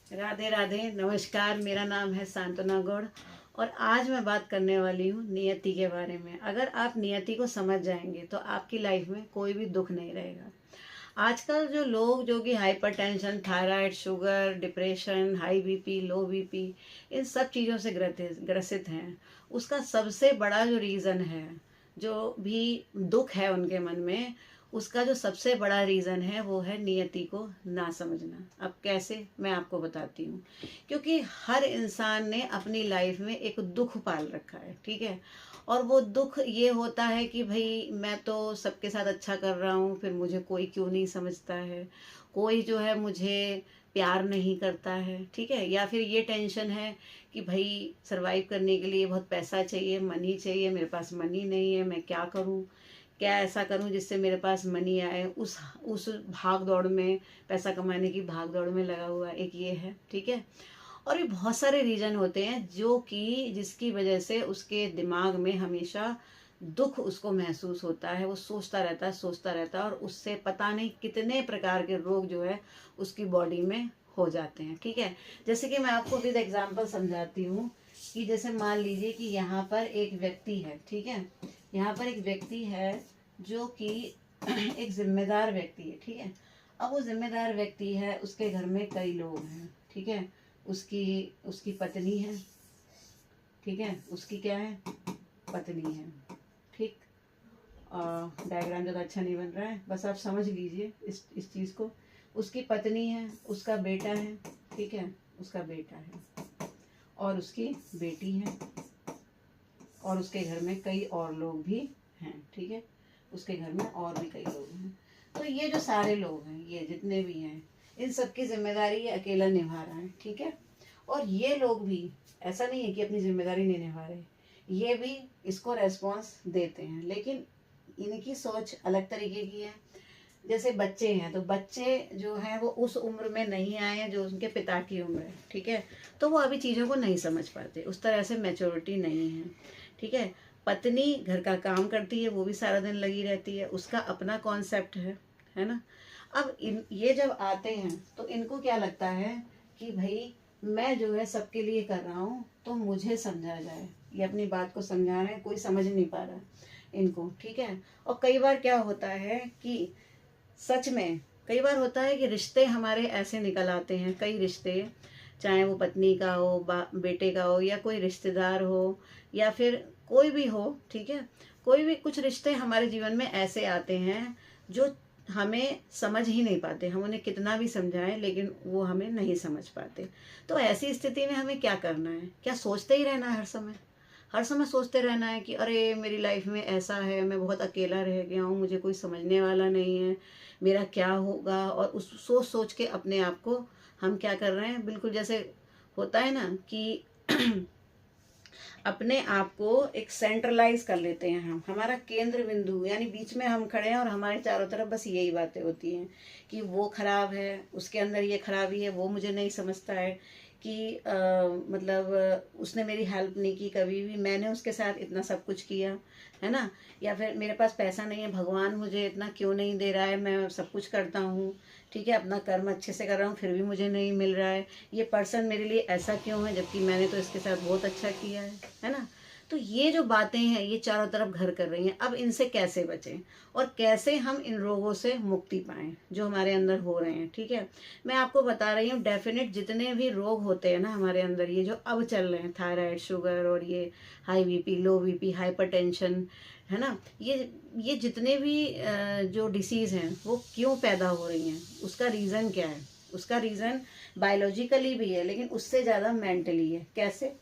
राधे राधे, नमस्कार। मेरा नाम है सांत्वना गौड़ और आज मैं बात करने वाली हूँ नियति के बारे में। अगर आप नियति को समझ जाएंगे तो आपकी लाइफ में कोई भी दुख नहीं रहेगा। आजकल जो लोग जो कि hypertension, thyroid, sugar, depression, high BP, low BP, इन सब चीज़ों से ग्रसित हैं, उसका सबसे बड़ा जो रीज़न है, जो भी दुख है उनके मन में, उसका जो सबसे बड़ा रीज़न है वो है नियति को ना समझना। अब कैसे, मैं आपको बताती हूँ। क्योंकि हर इंसान ने अपनी लाइफ में एक दुख पाल रखा है, ठीक है। और वो दुख ये होता है कि भाई मैं तो सबके साथ अच्छा कर रहा हूँ, फिर मुझे कोई क्यों नहीं समझता है, कोई जो है मुझे प्यार नहीं करता है, ठीक है। या फिर ये टेंशन है कि भाई सरवाइव करने के लिए बहुत पैसा चाहिए, मनी चाहिए, मेरे पास मनी नहीं है, मैं क्या करूँ, क्या ऐसा करूं जिससे मेरे पास मनी आए। उस भाग दौड़ में, पैसा कमाने की भाग दौड़ में लगा हुआ एक ये है, ठीक है। और ये बहुत सारे रीजन होते हैं जो कि जिसकी वजह से उसके दिमाग में हमेशा दुख उसको महसूस होता है। वो सोचता रहता है और उससे पता नहीं कितने प्रकार के रोग जो है उसकी बॉडी में हो जाते हैं, ठीक है। जैसे कि मैं आपको विद एग्जांपल समझाती हूँ कि जैसे मान लीजिए कि यहाँ पर एक व्यक्ति है, ठीक है। यहाँ पर एक व्यक्ति है जो कि एक जिम्मेदार व्यक्ति है, ठीक है। अब वो जिम्मेदार व्यक्ति है, उसके घर में कई लोग हैं, ठीक है। उसकी उसकी पत्नी है, ठीक है। उसकी क्या है, पत्नी है, ठीक। डायग्राम ज़्यादा अच्छा नहीं बन रहा है, बस आप समझ लीजिए इस चीज़ को। उसकी पत्नी है, उसका बेटा है, ठीक है। उसका बेटा है और उसकी बेटी है और उसके घर में कई और लोग भी हैं, ठीक है। उसके घर में और भी कई लोग हैं। तो ये जो सारे लोग हैं, ये जितने भी हैं, इन सब की जिम्मेदारी ये अकेला निभा रहा है, ठीक है। और ये लोग भी ऐसा नहीं है कि अपनी जिम्मेदारी नहीं निभा रहे, ये भी इसको रेस्पॉन्स देते हैं, लेकिन इनकी सोच अलग तरीके की है। जैसे बच्चे हैं, तो बच्चे जो हैं वो उस उम्र में नहीं आए हैं जो उनके पिता की उम्र है, ठीक है। तो वो अभी चीज़ों को नहीं समझ पाते, उस तरह से मैच्योरिटी नहीं है, ठीक है। पत्नी घर का काम करती है, वो भी सारा दिन लगी रहती है, उसका अपना कॉन्सेप्ट है ना। अब ये जब आते हैं तो इनको क्या लगता है कि भाई मैं जो है सबके लिए कर रहा हूँ तो मुझे समझा जाए। ये अपनी बात को समझा रहे हैं, कोई समझ नहीं पा रहा इनको, ठीक है। और कई बार क्या होता है कि सच में कई बार होता है कि रिश्ते हमारे ऐसे निकल आते हैं, कई रिश्ते, चाहे वो पत्नी का हो, बेटे का हो, या कोई रिश्तेदार हो, या फिर कोई भी हो, ठीक है। कोई भी कुछ रिश्ते हमारे जीवन में ऐसे आते हैं जो हमें समझ ही नहीं पाते। हम उन्हें कितना भी समझाएं लेकिन वो हमें नहीं समझ पाते। तो ऐसी स्थिति में हमें क्या करना है, क्या सोचते ही रहना है हर समय? हर समय सोचते रहना है कि अरे मेरी लाइफ में ऐसा है, मैं बहुत अकेला रह गया हूँ, मुझे कोई समझने वाला नहीं है, मेरा क्या होगा। और उस सोच सोच के अपने आप को हम क्या कर रहे हैं, बिल्कुल जैसे होता है ना कि अपने आप को एक सेंट्रलाइज कर लेते हैं हम, हमारा केंद्र बिंदु, यानी बीच में हम खड़े हैं और हमारे चारों तरफ बस यही बातें होती हैं कि वो खराब है, उसके अंदर ये खराबी है, वो मुझे नहीं समझता है कि मतलब उसने मेरी हेल्प नहीं की कभी भी, मैंने उसके साथ इतना सब कुछ किया है ना। या फिर मेरे पास पैसा नहीं है, भगवान मुझे इतना क्यों नहीं दे रहा है, मैं सब कुछ करता हूँ, ठीक है, अपना कर्म अच्छे से कर रहा हूँ, फिर भी मुझे नहीं मिल रहा है। ये पर्सन मेरे लिए ऐसा क्यों है जबकि मैंने तो इसके साथ बहुत अच्छा किया है ना। तो ये जो बातें हैं ये चारों तरफ घर कर रही हैं। अब इनसे कैसे बचें और कैसे हम इन रोगों से मुक्ति पाएं जो हमारे अंदर हो रहे हैं, ठीक है। मैं आपको बता रही हूँ, डेफिनेट जितने भी रोग होते हैं ना हमारे अंदर, ये जो अब चल रहे हैं, थायराइड, शुगर और ये high BP, low BP, hypertension, है ना, ये जितने भी जो डिसीज़ हैं वो क्यों पैदा हो रही हैं, उसका रीज़न क्या है? उसका रीज़न बायोलॉजिकली भी है लेकिन उससे ज़्यादा मेंटली है। कैसे?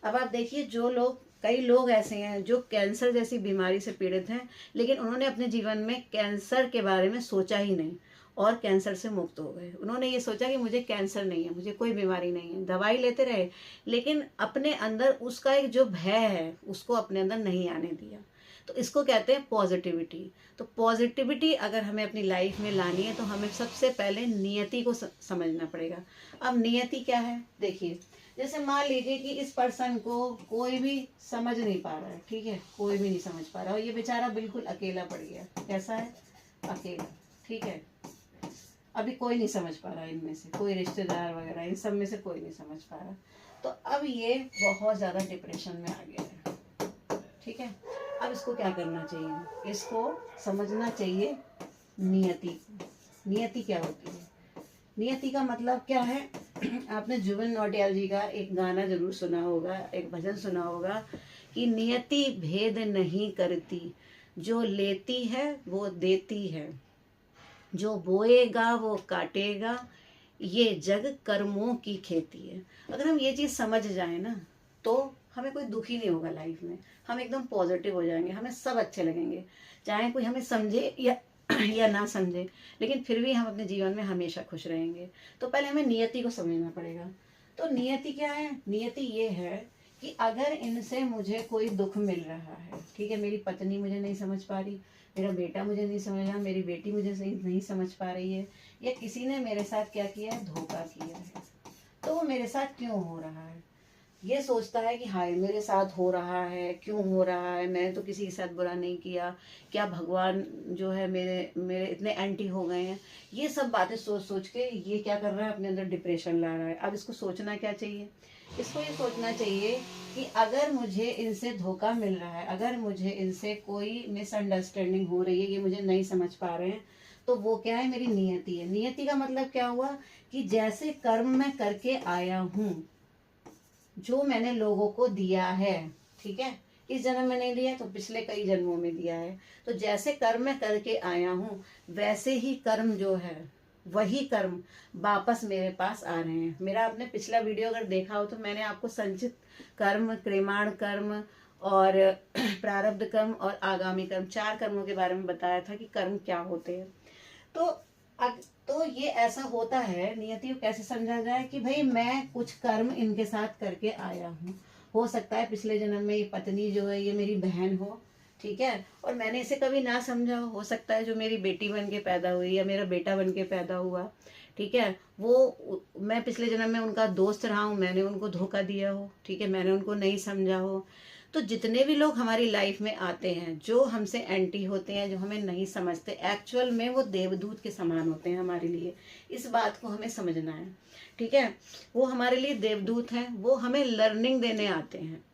अब आप देखिए, जो लोग, कई लोग ऐसे हैं जो कैंसर जैसी बीमारी से पीड़ित हैं लेकिन उन्होंने अपने जीवन में कैंसर के बारे में सोचा ही नहीं और कैंसर से मुक्त हो गए। उन्होंने ये सोचा कि मुझे कैंसर नहीं है, मुझे कोई बीमारी नहीं है, दवाई लेते रहे लेकिन अपने अंदर उसका एक जो भय है उसको अपने अंदर नहीं आने दिया। तो इसको कहते हैं पॉजिटिविटी। तो पॉजिटिविटी अगर हमें अपनी लाइफ में लानी है तो हमें सबसे पहले नियति को समझना पड़ेगा। अब नियति क्या है, देखिए, जैसे मान लीजिए कि इस पर्सन को कोई भी समझ नहीं पा रहा है, ठीक है, कोई भी नहीं समझ पा रहा और ये बेचारा बिल्कुल अकेला पड़ गया। कैसा है? अकेला, ठीक है। अभी कोई नहीं समझ पा रहा इनमें से, कोई रिश्तेदार वगैरह इन सब में से कोई नहीं समझ पा रहा। तो अब ये बहुत ज़्यादा डिप्रेशन में आ गया है, ठीक है। अब इसको क्या करना चाहिए, इसको समझना चाहिए नियति। नियति क्या होती है, नियति का मतलब क्या है आपने जुबिन नौटियाल जी का एक गाना जरूर सुना होगा, एक भजन सुना होगा कि नियति भेद नहीं करती, जो लेती है वो देती है, जो बोएगा वो काटेगा, ये जग कर्मों की खेती है। अगर हम ये चीज़ समझ जाए ना तो हमें कोई दुख ही नहीं होगा लाइफ में, हम एकदम पॉजिटिव हो जाएंगे, हमें सब अच्छे लगेंगे, चाहे कोई हमें समझे या ना समझे, लेकिन फिर भी हम अपने जीवन में हमेशा खुश रहेंगे। तो पहले हमें नियति को समझना पड़ेगा। तो नियति क्या है, नियति ये है कि अगर इनसे मुझे कोई दुख मिल रहा है, ठीक है, मेरी पत्नी मुझे नहीं समझ पा रही, मेरा बेटा मुझे नहीं समझ रहा, मेरी बेटी मुझे सही नहीं समझ पा रही है, या किसी ने मेरे साथ क्या किया है, धोखा किया है, तो वो मेरे साथ क्यों हो रहा है, ये सोचता है कि हाय मेरे साथ हो रहा है, क्यों हो रहा है, मैंने तो किसी के साथ बुरा नहीं किया, क्या भगवान जो है मेरे मेरे इतने एंटी हो गए हैं। ये सब बातें सोच सोच के ये क्या कर रहा है, अपने अंदर डिप्रेशन ला रहा है। अब इसको सोचना क्या चाहिए, इसको ये सोचना चाहिए कि अगर मुझे इनसे धोखा मिल रहा है, अगर मुझे इनसे कोई मिसअंडरस्टैंडिंग हो रही है, ये मुझे नहीं समझ पा रहे हैं, तो वो क्या है, मेरी नियति है। नियति का मतलब क्या हुआ कि जैसे कर्म मैं करके आया हूँ, जो मैंने लोगों को दिया है, ठीक है, इस जन्म में नहीं दिया तो पिछले कई जन्मों में दिया है, तो जैसे कर्म मैं करके आया हूँ वैसे ही कर्म जो है, वही कर्म वापस मेरे पास आ रहे हैं। मेरा आपने पिछला वीडियो अगर देखा हो तो मैंने आपको संचित कर्म, क्रियमाण कर्म और प्रारब्ध कर्म और आगामी कर्म, 4 कर्मों के बारे में बताया था कि कर्म क्या होते हैं। तो तो ये ऐसा होता है, नियति को कैसे समझा जाए कि भाई मैं कुछ कर्म इनके साथ करके आया हूँ, हो सकता है पिछले जन्म में ये पत्नी जो है ये मेरी बहन हो, ठीक है, और मैंने इसे कभी ना समझा हो सकता है जो मेरी बेटी बन के पैदा हुई या मेरा बेटा बन के पैदा हुआ, ठीक है, वो मैं पिछले जन्म में उनका दोस्त रहा हूँ, मैंने उनको धोखा दिया हो, ठीक है, मैंने उनको नहीं समझा हो। तो जितने भी लोग हमारी लाइफ में आते हैं जो हमसे एंटी होते हैं, जो हमें नहीं समझते, एक्चुअल में वो देवदूत के समान होते हैं हमारे लिए। इस बात को हमें समझना है, ठीक है, वो हमारे लिए देवदूत हैं, वो हमें लर्निंग देने आते हैं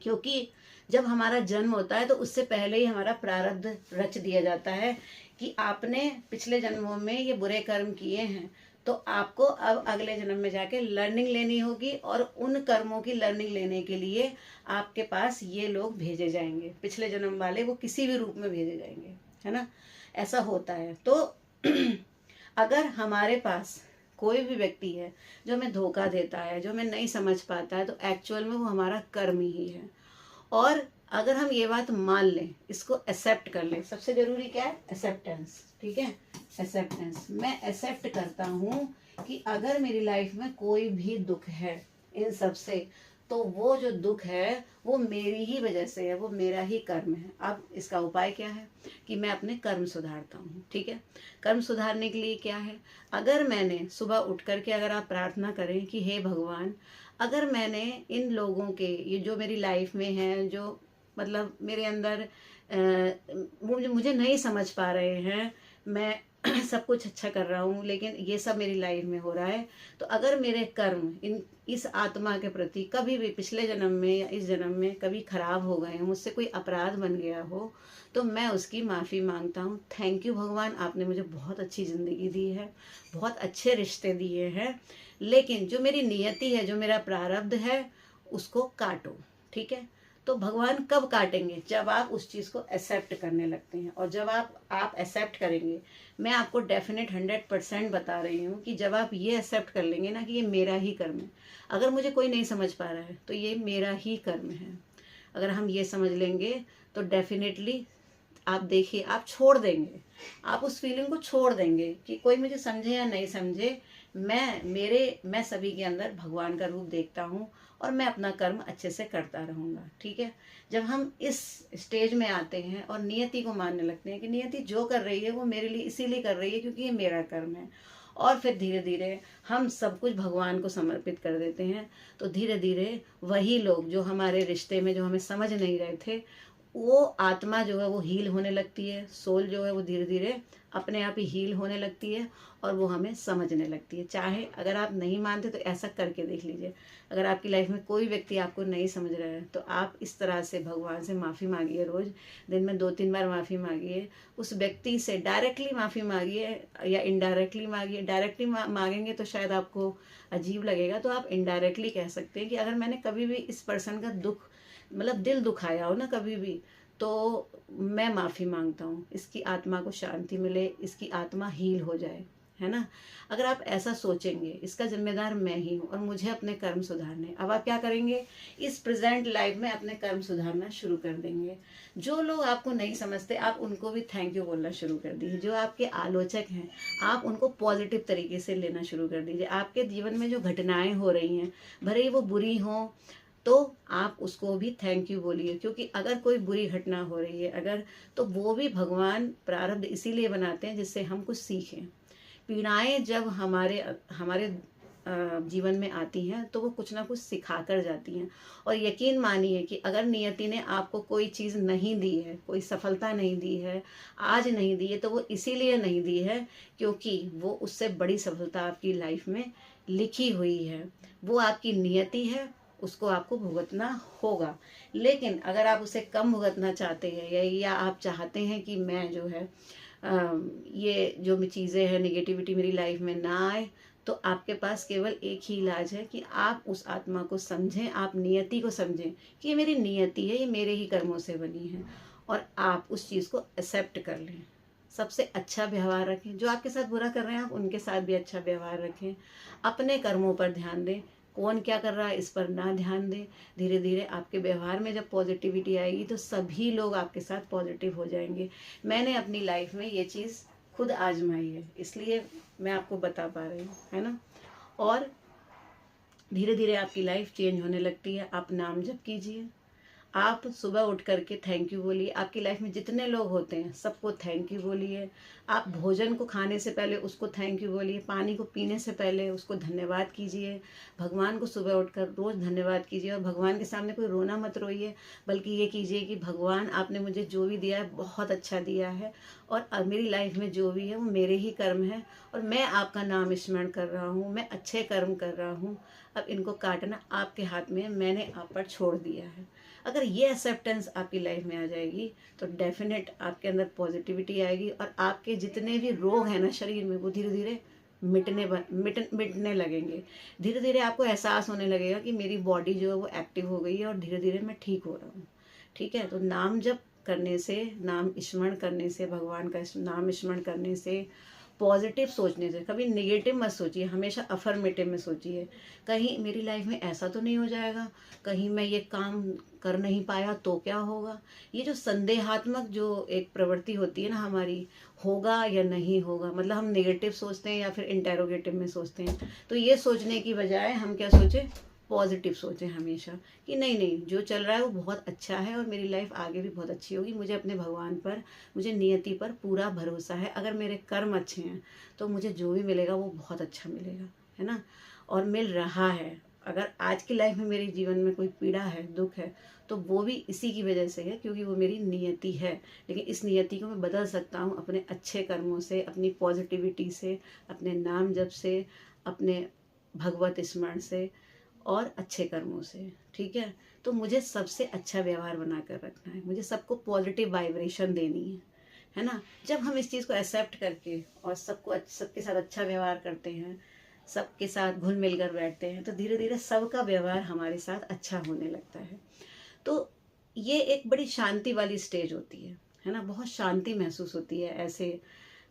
क्योंकि जब हमारा जन्म होता है तो उससे पहले ही हमारा प्रारब्ध रच दिया जाता है कि आपने पिछले जन्मों में ये बुरे कर्म किए हैं, तो आपको अब अगले जन्म में जाके लर्निंग लेनी होगी, और उन कर्मों की लर्निंग लेने के लिए आपके पास ये लोग भेजे जाएंगे, पिछले जन्म वाले वो किसी भी रूप में भेजे जाएंगे, है ना, ऐसा होता है। तो अगर हमारे पास कोई भी व्यक्ति है जो हमें धोखा देता है, जो हमें नहीं समझ पाता है, तो एक्चुअल में वो हमारा कर्म ही है। और अगर हम ये बात मान लें, इसको एक्सेप्ट कर लें, सबसे जरूरी क्या है, एक्सेप्टेंस, ठीक है, एक्सेप्टेंस। मैं एक्सेप्ट करता हूँ कि अगर मेरी लाइफ में कोई भी दुख है इन सब से, तो वो जो दुख है वो मेरी ही वजह से है, वो मेरा ही कर्म है। अब इसका उपाय क्या है कि मैं अपने कर्म सुधारता हूँ, ठीक है। कर्म सुधारने के लिए क्या है, अगर मैंने सुबह उठ करके अगर आप प्रार्थना करें कि हे भगवान, अगर मैंने इन लोगों के, ये जो मेरी लाइफ में हैं, जो मतलब मेरे अंदर मुझे नहीं समझ पा रहे हैं, मैं सब कुछ अच्छा कर रहा हूँ लेकिन ये सब मेरी लाइफ में हो रहा है, तो अगर मेरे कर्म इस आत्मा के प्रति कभी भी पिछले जन्म में या इस जन्म में कभी खराब हो गए, मुझसे कोई अपराध बन गया हो, तो मैं उसकी माफ़ी मांगता हूँ। थैंक यू भगवान, आपने मुझे बहुत अच्छी ज़िंदगी दी है, बहुत अच्छे रिश्ते दिए हैं, लेकिन जो मेरी नियति है, जो मेरा प्रारब्ध है, उसको काटो, ठीक है। तो भगवान कब काटेंगे, जब आप उस चीज़ को एक्सेप्ट करने लगते हैं। और जब आप एक्सेप्ट करेंगे, मैं आपको डेफिनेट 100% बता रही हूँ कि जब आप ये एक्सेप्ट कर लेंगे ना कि ये मेरा ही कर्म है, अगर मुझे कोई नहीं समझ पा रहा है तो ये मेरा ही कर्म है, अगर हम ये समझ लेंगे तो डेफिनेटली आप देखिए, आप छोड़ देंगे, आप उस फीलिंग को छोड़ देंगे कि कोई मुझे समझे या नहीं समझे, मैं सभी के अंदर भगवान का रूप देखता हूँ और मैं अपना कर्म अच्छे से करता रहूँगा, ठीक है। जब हम इस स्टेज में आते हैं और नियति को मानने लगते हैं कि नियति जो कर रही है वो मेरे लिए इसीलिए कर रही है क्योंकि ये मेरा कर्म है, और फिर धीरे धीरे हम सब कुछ भगवान को समर्पित कर देते हैं, तो धीरे धीरे वही लोग जो हमारे रिश्ते में जो हमें समझ नहीं रहे थे, वो आत्मा जो है वो हील होने लगती है, सोल जो है वो धीरे धीरे अपने आप ही हील होने लगती है और वो हमें समझने लगती है। चाहे अगर आप नहीं मानते तो ऐसा करके देख लीजिए, अगर आपकी लाइफ में कोई व्यक्ति आपको नहीं समझ रहा है तो आप इस तरह से भगवान से माफ़ी मांगिए, रोज़ दिन में 2-3 बार माफ़ी मांगिए, उस व्यक्ति से डायरेक्टली माफ़ी मांगिए या इनडायरेक्टली मांगिए। डायरेक्टली मांगेंगे तो शायद आपको अजीब लगेगा, तो आप इनडायरेक्टली कह सकते हैं कि अगर मैंने कभी भी इस पर्सन का दुख मतलब दिल दुखाया हो ना कभी भी, तो मैं माफ़ी मांगता हूँ, इसकी आत्मा को शांति मिले, इसकी आत्मा हील हो जाए, है ना। अगर आप ऐसा सोचेंगे, इसका जिम्मेदार मैं ही हूँ और मुझे अपने कर्म सुधारने, अब आप क्या करेंगे, इस प्रेजेंट लाइफ में अपने कर्म सुधारना शुरू कर देंगे। जो लोग आपको नहीं समझते आप उनको भी थैंक यू बोलना शुरू कर दीजिए। जो आपके आलोचक हैं आप उनको पॉजिटिव तरीके से लेना शुरू कर दीजिए। आपके जीवन में जो घटनाएं हो रही हैं, भले ही वो बुरी हों, तो आप उसको भी थैंक यू बोलिए, क्योंकि अगर कोई बुरी घटना हो रही है अगर, तो वो भी भगवान प्रारब्ध इसीलिए बनाते हैं जिससे हम कुछ सीखें। पीड़ाएं जब हमारे हमारे जीवन में आती हैं तो वो कुछ ना कुछ सिखा कर जाती हैं। और यकीन मानिए कि अगर नियति ने आपको कोई चीज़ नहीं दी है, कोई सफलता नहीं दी है, आज नहीं दी है, तो वो इसीलिए नहीं दी है क्योंकि वो उससे बड़ी सफलता आपकी लाइफ में लिखी हुई है। वो आपकी नियति है, उसको आपको भुगतना होगा। लेकिन अगर आप उसे कम भुगतना चाहते हैं या आप चाहते हैं कि मैं जो है ये जो भी चीज़ें हैं नेगेटिविटी मेरी लाइफ में ना आए, तो आपके पास केवल एक ही इलाज है कि आप उस आत्मा को समझें, आप नियति को समझें कि ये मेरी नियति है, ये मेरे ही कर्मों से बनी है, और आप उस चीज़ को एक्सेप्ट कर लें। सबसे अच्छा व्यवहार रखें, जो आपके साथ बुरा कर रहे हैं आप उनके साथ भी अच्छा व्यवहार रखें। अपने कर्मों पर ध्यान दें, कौन क्या कर रहा है इस पर ना ध्यान दें। धीरे धीरे आपके व्यवहार में जब पॉजिटिविटी आएगी तो सभी लोग आपके साथ पॉजिटिव हो जाएंगे। मैंने अपनी लाइफ में ये चीज़ खुद आजमाई है, इसलिए मैं आपको बता पा रही हूँ, है ना। और धीरे धीरे आपकी लाइफ चेंज होने लगती है। आप नाम जप कीजिए, आप सुबह उठ करके थैंक यू बोलिए। आपकी लाइफ में जितने लोग होते हैं सबको थैंक यू बोलिए। आप भोजन को खाने से पहले उसको थैंक यू बोलिए, पानी को पीने से पहले उसको धन्यवाद कीजिए। भगवान को सुबह उठकर रोज़ धन्यवाद कीजिए और भगवान के सामने कोई रोना मत रोइए, बल्कि ये कीजिए कि भगवान आपने मुझे जो भी दिया है बहुत अच्छा दिया है, और अब मेरी लाइफ में जो भी है वो मेरे ही कर्म है और मैं आपका नाम स्मरण कर रहा हूँ, मैं अच्छे कर्म कर रहा हूँ। अब इनको काटना आपके हाथ में है, मैंने आप पर छोड़ दिया है। अगर ये एक्सेप्टेंस आपकी लाइफ में आ जाएगी तो डेफिनेट आपके अंदर पॉजिटिविटी आएगी और आपके जितने भी रोग हैं ना शरीर में वो धीरे धीरे मिटने लगेंगे। धीरे धीरे आपको एहसास होने लगेगा कि मेरी बॉडी जो है वो एक्टिव हो गई है और धीरे धीरे मैं ठीक हो रहा हूँ। ठीक है, तो नाम जप करने से, नाम स्मरण करने से, भगवान का नाम स्मरण करने से, पॉजिटिव सोचने से, कभी नेगेटिव मत सोचिए, हमेशा अफर्मेटिव में सोचिए। कहीं मेरी लाइफ में ऐसा तो नहीं हो जाएगा, कहीं मैं ये काम कर नहीं पाया तो क्या होगा। ये जो संदेहात्मक जो एक प्रवृत्ति होती है ना हमारी, होगा या नहीं होगा, मतलब हम नेगेटिव सोचते हैं या फिर इंटेरोगेटिव में सोचते हैं। तो ये सोचने की बजाय हम क्या सोचें, पॉजिटिव सोचें हमेशा कि नहीं नहीं जो चल रहा है वो बहुत अच्छा है और मेरी लाइफ आगे भी बहुत अच्छी होगी। मुझे अपने भगवान पर, मुझे नियति पर पूरा भरोसा है। अगर मेरे कर्म अच्छे हैं तो मुझे जो भी मिलेगा वो बहुत अच्छा मिलेगा, है ना, और मिल रहा है। अगर आज की लाइफ में मेरे जीवन में कोई पीड़ा है, दुख है, तो वो भी इसी की वजह से है क्योंकि वो मेरी नियति है। लेकिन इस नियति को मैं बदल सकता हूँ अपने अच्छे कर्मों से, अपनी पॉजिटिविटी से, अपने नाम जप से, अपने भगवत स्मरण से और अच्छे कर्मों से। ठीक है, तो मुझे सबसे अच्छा व्यवहार बना कर रखना है, मुझे सबको पॉजिटिव वाइब्रेशन देनी है ना। जब हम इस चीज़ को एक्सेप्ट करके और सबके साथ अच्छा व्यवहार करते हैं, सबके साथ घुल मिल कर बैठते हैं, तो धीरे धीरे सबका व्यवहार हमारे साथ अच्छा होने लगता है। तो ये एक बड़ी शांति वाली स्टेज होती है ना, बहुत शांति महसूस होती है ऐसे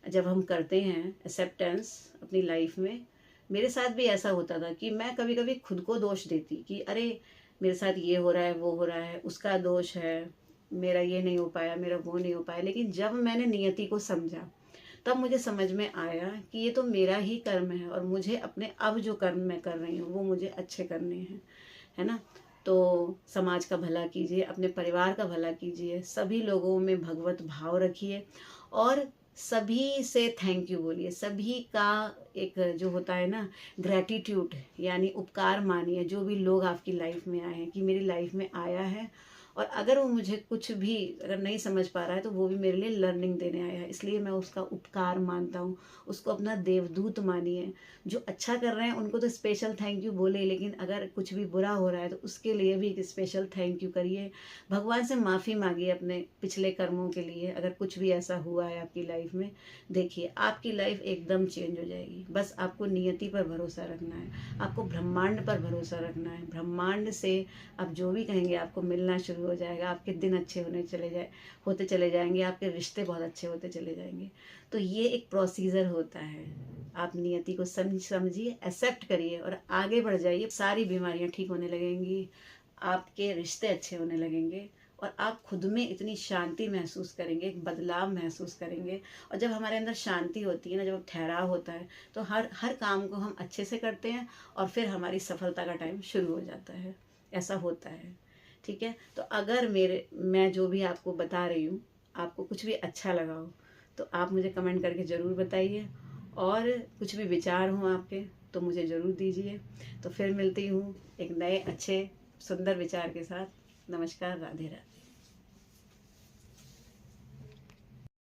जब हम करते हैं एक्सेप्टेंस अपनी लाइफ में। मेरे साथ भी ऐसा होता था कि मैं कभी कभी खुद को दोष देती कि अरे मेरे साथ ये हो रहा है, वो हो रहा है, उसका दोष है, मेरा ये नहीं हो पाया, मेरा वो नहीं हो पाया। लेकिन जब मैंने नियति को समझा तब मुझे समझ में आया कि ये तो मेरा ही कर्म है और मुझे अपने अब जो कर्म मैं कर रही हूँ वो मुझे अच्छे करने हैं, है ना। तो समाज का भला कीजिए, अपने परिवार का भला कीजिए, सभी लोगों में भगवत भाव रखिए और सभी से थैंक यू बोलिए। सभी का एक जो होता है ना ग्रैटिट्यूड, यानी उपकार मानिए जो भी लोग आपकी लाइफ में आए हैं कि मेरी लाइफ में आया है और अगर वो मुझे कुछ भी अगर नहीं समझ पा रहा है तो वो भी मेरे लिए लर्निंग देने आया है, इसलिए मैं उसका उपकार मानता हूँ, उसको अपना देवदूत मानिए। जो अच्छा कर रहे हैं उनको तो स्पेशल थैंक यू बोले, लेकिन अगर कुछ भी बुरा हो रहा है तो उसके लिए भी एक स्पेशल थैंक यू करिए। भगवान से माफ़ी मांगिए अपने पिछले कर्मों के लिए, अगर कुछ भी ऐसा हुआ है आपकी लाइफ में। देखिए आपकी लाइफ एकदम चेंज हो जाएगी। बस आपको नियति पर भरोसा रखना है, आपको ब्रह्मांड पर भरोसा रखना है। ब्रह्मांड से आप जो भी कहेंगे आपको मिलना शुरू हो जाएगा, आपके दिन अच्छे होते चले जाएंगे, आपके रिश्ते बहुत अच्छे होते चले जाएंगे। तो ये एक प्रोसीजर होता है। आप नियति को समझिए, एक्सेप्ट करिए और आगे बढ़ जाइए। सारी बीमारियां ठीक होने लगेंगी, आपके रिश्ते अच्छे होने लगेंगे और आप खुद में इतनी शांति महसूस करेंगे, एक बदलाव महसूस करेंगे। और जब हमारे अंदर शांति होती है ना, जब ठहराव होता है, तो हर हर काम को हम अच्छे से करते हैं और फिर हमारी सफलता का टाइम शुरू हो जाता है। ऐसा होता है। ठीक है, तो अगर मैं जो भी आपको बता रही हूँ आपको कुछ भी अच्छा लगा हो तो आप मुझे कमेंट करके ज़रूर बताइए, और कुछ भी विचार हों आपके तो मुझे ज़रूर दीजिए। तो फिर मिलती हूँ एक नए अच्छे सुंदर विचार के साथ। नमस्कार, राधे राधे।